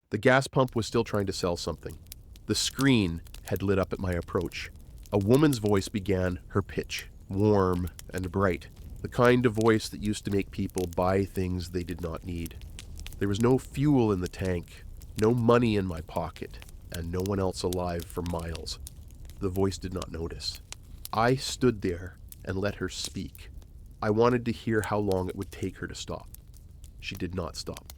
The gas pump was still trying to sell something. The screen had lit up at my approach. A woman's voice began her pitch, warm and bright, the kind of voice that used to make people buy things they did not need. There was no fuel in the tank, no money in my pocket, and no one else alive for miles. The voice did not notice. I stood there and let her speak. I wanted to hear how long it would take her to stop. She did not stop.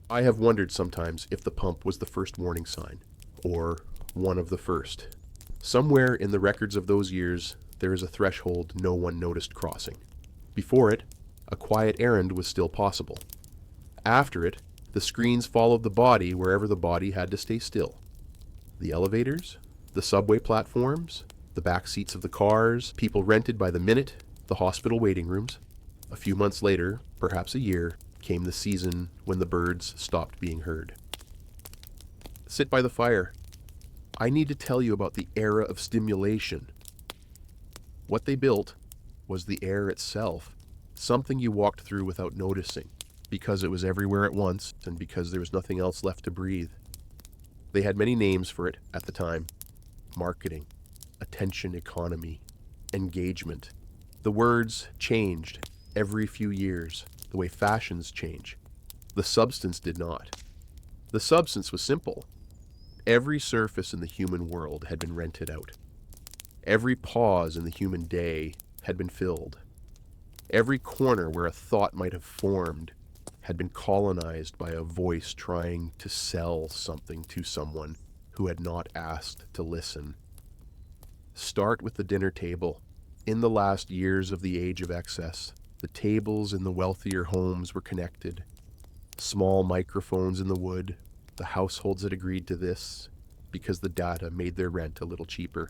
I have wondered sometimes if the pump was the first warning sign, or one of the first. Somewhere in the records of those years, there is a threshold no one noticed crossing. Before it, a quiet errand was still possible. After it, the screens followed the body wherever the body had to stay still. The elevators, the subway platforms, the back seats of the cars, people rented by the minute, the hospital waiting rooms. A few months later, perhaps a year, came the season when the birds stopped being heard. Sit by the fire. I need to tell you about the era of stimulation. What they built was the air itself, something you walked through without noticing, because it was everywhere at once and because there was nothing else left to breathe. They had many names for it at the time: marketing, attention economy, engagement. The words changed every few years, the way fashions change. The substance did not. The substance was simple. Every surface in the human world had been rented out. Every pause in the human day had been filled. Every corner where a thought might have formed had been colonized by a voice trying to sell something to someone who had not asked to listen. Start with the dinner table. In the last years of the age of excess, the tables in the wealthier homes were connected. Small microphones in the wood. The households had agreed to this because the data made their rent a little cheaper.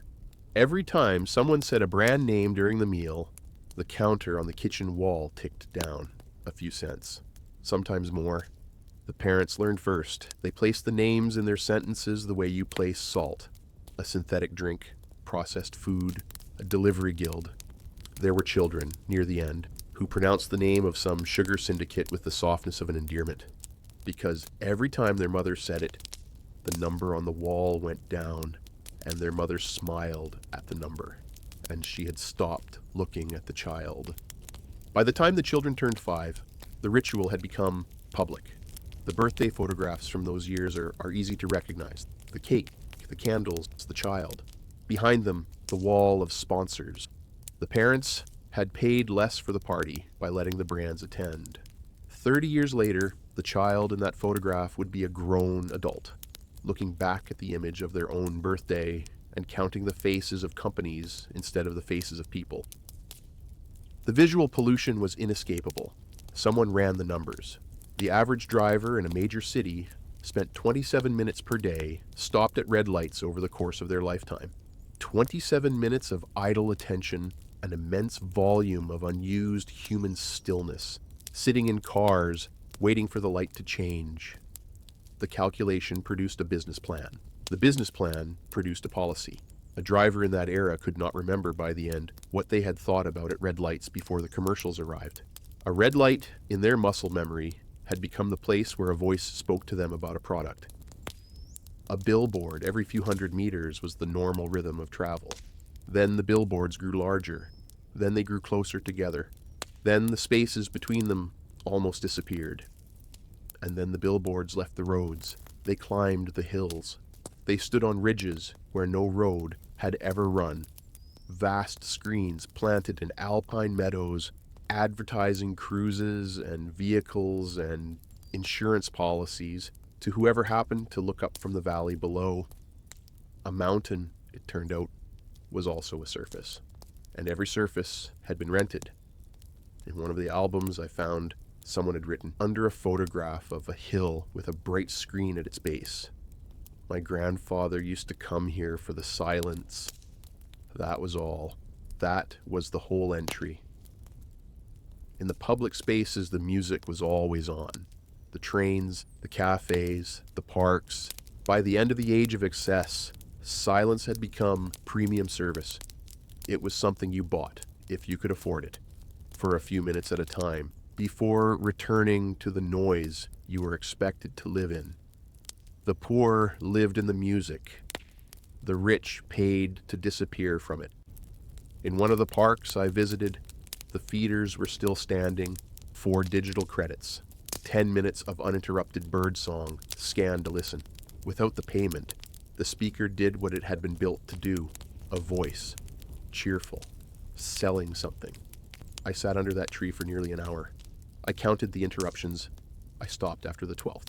Every time someone said a brand name during the meal, the counter on the kitchen wall ticked down a few cents, sometimes more. The parents learned first. They placed the names in their sentences the way you place salt, a synthetic drink, processed food, a delivery guild. There were children, near the end, who pronounced the name of some sugar syndicate with the softness of an endearment, because every time their mother said it, the number on the wall went down, and their mother smiled at the number, and she had stopped looking at the child. By the time the children turned 5, the ritual had become public. The birthday photographs from those years are easy to recognize. The cake, the candles, the child. Behind them, the wall of sponsors. The parents had paid less for the party by letting the brands attend. 30 years later, the child in that photograph would be a grown adult, looking back at the image of their own birthday and counting the faces of companies instead of the faces of people. The visual pollution was inescapable. Someone ran the numbers. The average driver in a major city spent 27 minutes per day stopped at red lights over the course of their lifetime. 27 minutes of idle attention, an immense volume of unused human stillness, sitting in cars, waiting for the light to change. The calculation produced a business plan. The business plan produced a policy. A driver in that era could not remember by the end what they had thought about at red lights before the commercials arrived. A red light, in their muscle memory, had become the place where a voice spoke to them about a product. A billboard every few hundred meters was the normal rhythm of travel. Then the billboards grew larger. Then they grew closer together. Then the spaces between them almost disappeared. And then the billboards left the roads. They climbed the hills. They stood on ridges where no road had ever run. Vast screens planted in alpine meadows, advertising cruises and vehicles and insurance policies to whoever happened to look up from the valley below. A mountain, it turned out, was also a surface. And every surface had been rented. In one of the albums I found, someone had written, under a photograph of a hill with a bright screen at its base. My grandfather used to come here for the silence. That was all. That was the whole entry. In the public spaces, the music was always on. The trains, the cafes, the parks. By the end of the age of excess, silence had become premium service. It was something you bought, if you could afford it, for a few minutes at a time, before returning to the noise you were expected to live in. The poor lived in the music. The rich paid to disappear from it. In one of the parks I visited, the feeders were still standing, 4 digital credits, 10 minutes of uninterrupted bird song, scanned to listen. Without the payment, the speaker did what it had been built to do, a voice, cheerful, selling something. I sat under that tree for nearly an hour. I counted the interruptions. I stopped after the 12th.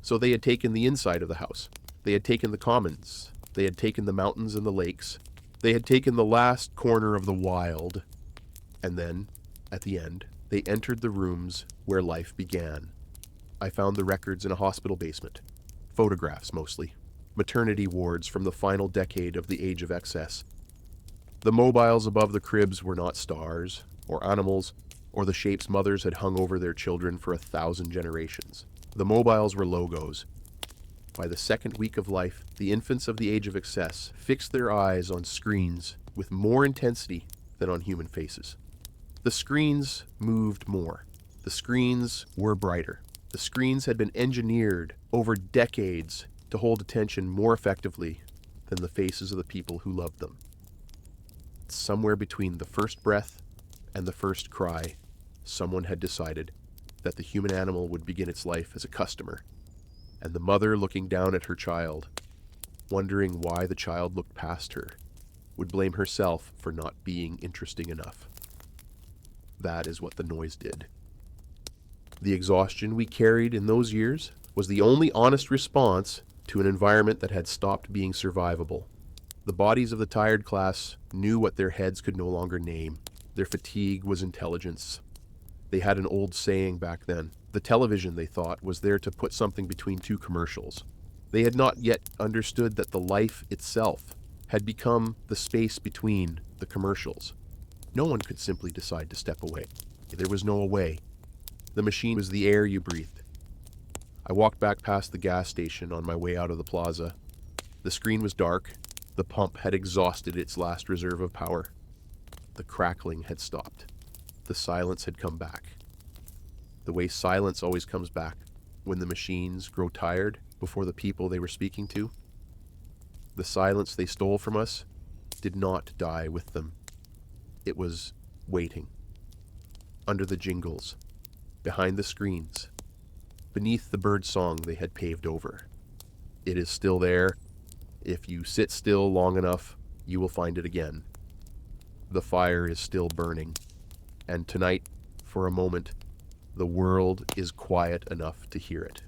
So they had taken the inside of the house. They had taken the commons. They had taken the mountains and the lakes. They had taken the last corner of the wild. And then, at the end, they entered the rooms where life began. I found the records in a hospital basement. Photographs, mostly. Maternity wards from the final decade of the age of excess. The mobiles above the cribs were not stars, or animals, or the shapes mothers had hung over their children for 1,000 generations. The mobiles were logos. By the second week of life, the infants of the age of excess fixed their eyes on screens with more intensity than on human faces. The screens moved more. The screens were brighter. The screens had been engineered over decades to hold attention more effectively than the faces of the people who loved them. Somewhere between the first breath and the first cry, someone had decided that the human animal would begin its life as a customer, and the mother, looking down at her child, wondering why the child looked past her, would blame herself for not being interesting enough. That is what the noise did. The exhaustion we carried in those years was the only honest response to an environment that had stopped being survivable. The bodies of the tired class knew what their heads could no longer name. Their fatigue was intelligence. They had an old saying back then. The television, they thought, was there to put something between 2 commercials. They had not yet understood that the life itself had become the space between the commercials. No one could simply decide to step away. There was no away. The machine was the air you breathed. I walked back past the gas station on my way out of the plaza. The screen was dark. The pump had exhausted its last reserve of power. The crackling had stopped. The silence had come back. The way silence always comes back when the machines grow tired before the people they were speaking to. The silence they stole from us did not die with them. It was waiting. Under the jingles, behind the screens, beneath the bird song they had paved over. It is still there. If you sit still long enough, you will find it again. The fire is still burning. And tonight, for a moment, the world is quiet enough to hear it.